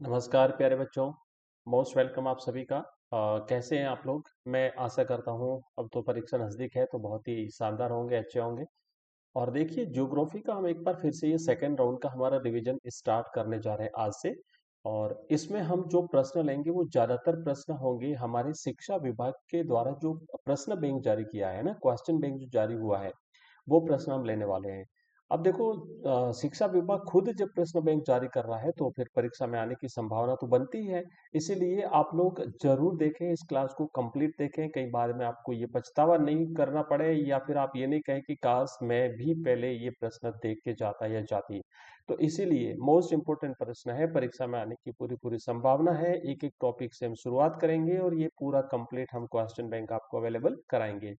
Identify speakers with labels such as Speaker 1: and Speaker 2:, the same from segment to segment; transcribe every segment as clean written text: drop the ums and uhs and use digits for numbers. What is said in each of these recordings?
Speaker 1: नमस्कार प्यारे बच्चों। मोस्ट वेलकम आप सभी का। कैसे हैं आप लोग? मैं आशा करता हूँ अब तो परीक्षा नज़दीक है तो बहुत ही शानदार होंगे, अच्छे होंगे। और देखिए, ज्योग्राफी का हम एक बार फिर से ये सेकंड राउंड का हमारा रिवीजन स्टार्ट करने जा रहे हैं आज से। और इसमें हम जो प्रश्न लेंगे वो ज़्यादातर प्रश्न होंगे हमारे शिक्षा विभाग के द्वारा जो प्रश्न बैंक जारी किया है ना, क्वेश्चन बैंक जो जारी हुआ है, वो प्रश्न हम लेने वाले हैं। अब देखो, शिक्षा विभाग खुद जब प्रश्न बैंक जारी कर रहा है तो फिर परीक्षा में आने की संभावना तो बनती ही है। इसीलिए आप लोग जरूर देखें, इस क्लास को कंप्लीट देखें, कई बार में आपको ये पछतावा नहीं करना पड़े या फिर आप ये नहीं कहें कि काश मैं भी पहले ये प्रश्न देख के जाता या जाती। तो इसीलिए मोस्ट इंपोर्टेंट प्रश्न है, परीक्षा में आने की पूरी पूरी संभावना है। एक एक टॉपिक से हम शुरुआत करेंगे और ये पूरा कंप्लीट हम क्वेश्चन बैंक आपको अवेलेबल कराएंगे।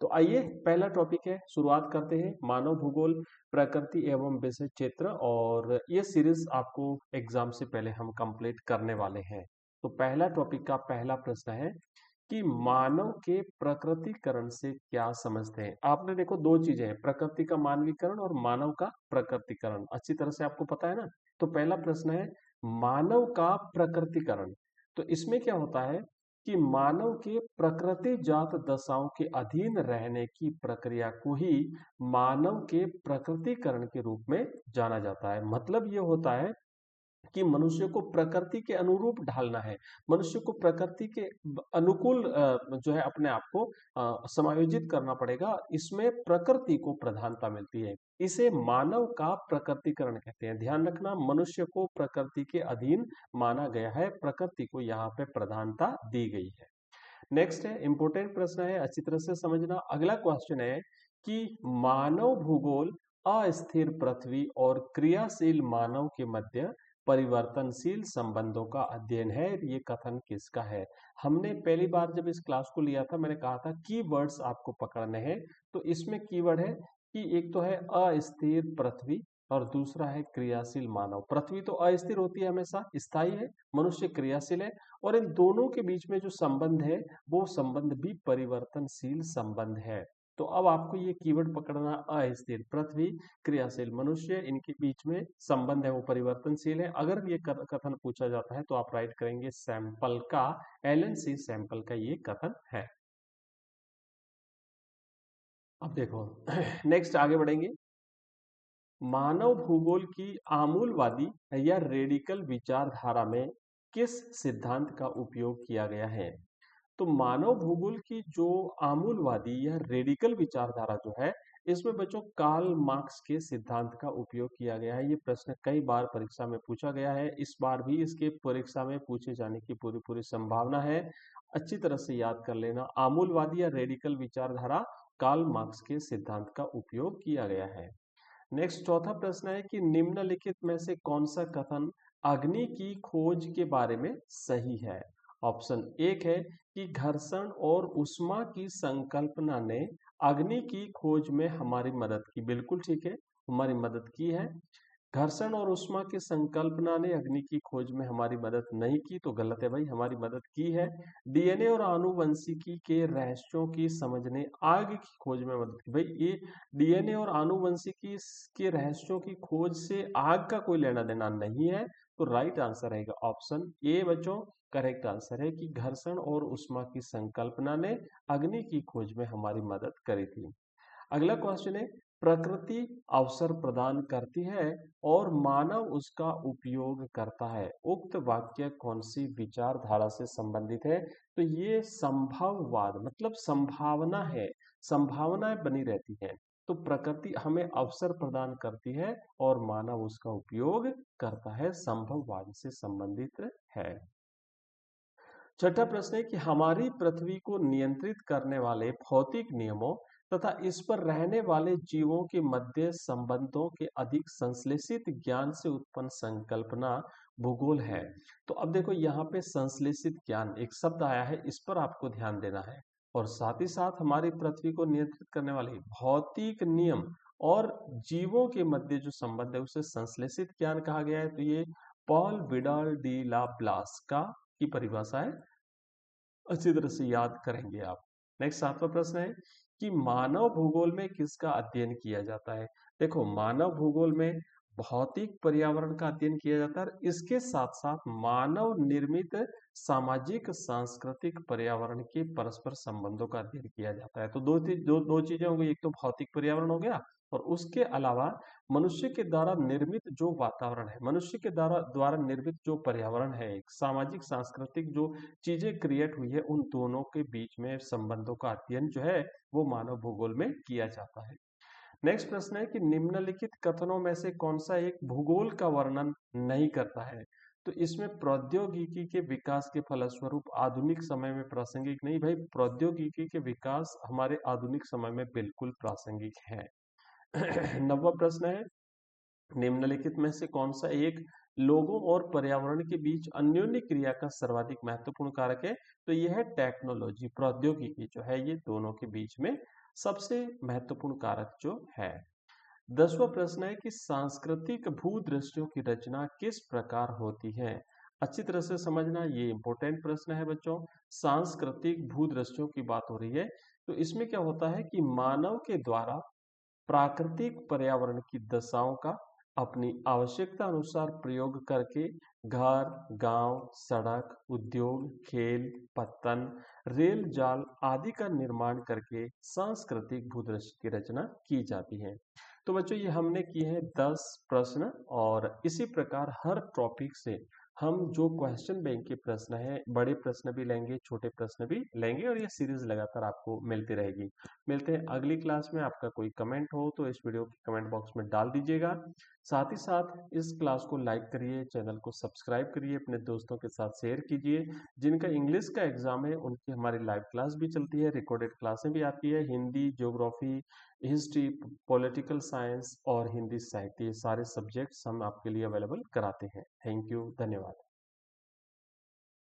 Speaker 1: तो आइए, पहला टॉपिक है, शुरुआत करते हैं। मानव भूगोल, प्रकृति एवं विषय क्षेत्र। और ये सीरीज आपको एग्जाम से पहले हम कंप्लीट करने वाले हैं। तो पहला टॉपिक का पहला प्रश्न है कि मानव के प्रकृतिकरण से क्या समझते हैं। आपने देखो, दो चीजें हैं, प्रकृति का मानवीकरण और मानव का प्रकृतिकरण, अच्छी तरह से आपको पता है ना। तो पहला प्रश्न है मानव का प्रकृतिकरण। तो इसमें क्या होता है कि मानव के प्रकृति जात दशाओं के अधीन रहने की प्रक्रिया को ही मानव के प्रकृतिकरण के रूप में जाना जाता है। मतलब ये होता है कि मनुष्य को प्रकृति के अनुरूप ढालना है, मनुष्य को प्रकृति के अनुकूल जो है अपने आप को समायोजित करना पड़ेगा। इसमें प्रकृति को प्रधानता मिलती है, इसे मानव का प्रकृतिकरण कहते हैं। ध्यान रखना, मनुष्य को प्रकृति के अधीन माना गया है, प्रकृति को यहाँ पे प्रधानता दी गई है। नेक्स्ट है, इंपोर्टेंट प्रश्न है, अच्छी तरह से समझना। अगला क्वेश्चन है कि मानव भूगोल अस्थिर पृथ्वी और क्रियाशील मानव के मध्य परिवर्तनशील संबंधों का अध्ययन है। ये कथन किसका है? हमने पहली बार जब इस क्लास को लिया था, मैंने कहा था कीवर्ड्स आपको पकड़ने हैं। तो इसमें कीवर्ड है कि एक तो है अस्थिर पृथ्वी और दूसरा है क्रियाशील मानव। पृथ्वी तो अस्थिर होती है, हमेशा स्थायी है, मनुष्य क्रियाशील है। और इन दोनों के बीच में जो संबंध है वो संबंध भी परिवर्तनशील संबंध है। तो अब आपको ये कीवर्ड पकड़ना, अस्थिर पृथ्वी, क्रियाशील मनुष्य, इनके बीच में संबंध है वो परिवर्तनशील है। अगर ये कथन पूछा जाता है तो आप राइट करेंगे सैंपल का, एलन सी सैंपल का ये कथन है। अब देखो नेक्स्ट आगे बढ़ेंगे। मानव भूगोल की आमूलवादी या रेडिकल विचारधारा में किस सिद्धांत का उपयोग किया गया है? तो मानव भूगोल की जो आमूलवादी या रेडिकल विचारधारा जो है, इसमें बच्चों कार्ल मार्क्स के सिद्धांत का उपयोग किया गया है। ये प्रश्न कई बार परीक्षा में पूछा गया है, इस बार भी इसके परीक्षा में पूछे जाने की पूरी पूरी संभावना है। अच्छी तरह से याद कर लेना, आमूलवादी या रेडिकल विचारधारा, कार्ल मार्क्स के सिद्धांत का उपयोग किया गया है। नेक्स्ट चौथा प्रश्न है कि निम्नलिखित में से कौन सा कथन अग्नि की खोज के बारे में सही है? ऑप्शन एक है कि घर्षण और ऊष्मा की संकल्पना ने अग्नि की खोज में हमारी मदद की। बिल्कुल ठीक है, हमारी मदद की है। घर्षण और ऊष्मा की संकल्पना ने अग्नि की खोज में हमारी मदद नहीं की, तो गलत है भाई, हमारी मदद की है। डीएनए और आनुवंशिकी के रहस्यों की समझ ने आग की खोज में मदद की। भाई ये डीएनए और आनुवंशिकी के रहस्यों की खोज से आग का कोई लेना देना नहीं है। तो राइट आंसर रहेगा ऑप्शन ए बच्चों। करेक्ट आंसर है कि घर्षण और ऊष्मा की संकल्पना ने अग्नि की खोज में हमारी मदद करी थी। अगला क्वेश्चन है, प्रकृति अवसर प्रदान करती है और मानव उसका उपयोग करता है। उक्त वाक्य कौन सी विचारधारा से संबंधित है? तो ये संभववाद, मतलब संभावना है, संभावनाएं बनी रहती हैं। तो प्रकृति हमें अवसर प्रदान करती है और मानव उसका उपयोग करता है, संभववाद से संबंधित है। छठा प्रश्न है कि हमारी पृथ्वी को नियंत्रित करने वाले भौतिक नियमों तथा इस पर रहने वाले जीवों के मध्य संबंधों के अधिक संश्लेषित ज्ञान से उत्पन्न संकल्पना भूगोल है। तो अब देखो, यहाँ पे संश्लेषित ज्ञान एक शब्द आया है, इस पर आपको ध्यान देना है। और साथ ही साथ हमारी पृथ्वी को नियंत्रित करने वाले भौतिक नियम और जीवों के मध्य जो संबंध है उसे संश्लेषित ज्ञान कहा गया है। तो ये पॉल विडाल डी ला ब्लास का की परिभाषा है, अच्छी तरह से याद करेंगे आप। नेक्स्ट सातवां प्रश्न है कि मानव भूगोल में किसका अध्ययन किया जाता है? देखो, मानव भूगोल में भौतिक पर्यावरण का अध्ययन किया जाता है और इसके साथ साथ मानव निर्मित सामाजिक सांस्कृतिक पर्यावरण के परस्पर संबंधों का अध्ययन किया जाता है। तो दो चीजें हो गई, एक तो भौतिक पर्यावरण हो गया और उसके अलावा मनुष्य के द्वारा निर्मित जो वातावरण है, मनुष्य के द्वारा द्वारा निर्मित जो पर्यावरण है, एक सामाजिक सांस्कृतिक जो चीजें क्रिएट हुई है, उन दोनों के बीच में संबंधों का अध्ययन जो है वो मानव भूगोल में किया जाता है। नेक्स्ट प्रश्न है कि निम्नलिखित कथनों में से कौन सा एक भूगोल का वर्णन नहीं करता है? तो इसमें प्रौद्योगिकी के विकास के फलस्वरूप आधुनिक समय में प्रासंगिक नहीं। भाई, प्रौद्योगिकी के विकास हमारे आधुनिक समय में बिल्कुल प्रासंगिक है। 9वां प्रश्न है, निम्नलिखित में से कौन सा एक लोगों और पर्यावरण के बीच अन्योन्य क्रिया का सर्वाधिक महत्वपूर्ण कारक है? तो यह है टेक्नोलॉजी, प्रौद्योगिकी जो है ये दोनों के बीच में सबसे महत्वपूर्ण कारक जो है। 10वां प्रश्न है कि सांस्कृतिक भूदृश्यों की रचना किस प्रकार होती है? अच्छी तरह से समझना, ये इंपॉर्टेंट प्रश्न है बच्चों। सांस्कृतिक भूदृश्यों की बात हो रही है, तो इसमें क्या होता है कि मानव के द्वारा प्राकृतिक पर्यावरण की दशाओं का अपनी आवश्यकता अनुसार प्रयोग करके घर, गांव, सड़क, उद्योग, खेल, पत्तन, रेल जाल आदि का निर्माण करके सांस्कृतिक भूदृश्य की रचना की जाती है। तो बच्चों, ये हमने किए हैं 10 प्रश्न और इसी प्रकार हर टॉपिक से हम जो क्वेश्चन बैंक के प्रश्न है, बड़े प्रश्न भी लेंगे, छोटे प्रश्न भी लेंगे और ये सीरीज लगातार आपको मिलती रहेगी। मिलते हैं अगली क्लास में। आपका कोई कमेंट हो तो इस वीडियो के कमेंट बॉक्स में डाल दीजिएगा। साथ ही साथ इस क्लास को लाइक करिए, चैनल को सब्सक्राइब करिए, अपने दोस्तों के साथ शेयर कीजिए। जिनका इंग्लिश का एग्जाम है उनकी हमारी लाइव क्लास भी चलती है, रिकॉर्डेड क्लासें भी आती है। Hindi, geography, history, political science और हिंदी साहित्य, ये सारे सब्जेक्ट्स हम आपके लिए अवेलेबल कराते हैं। थैंक यू, धन्यवाद।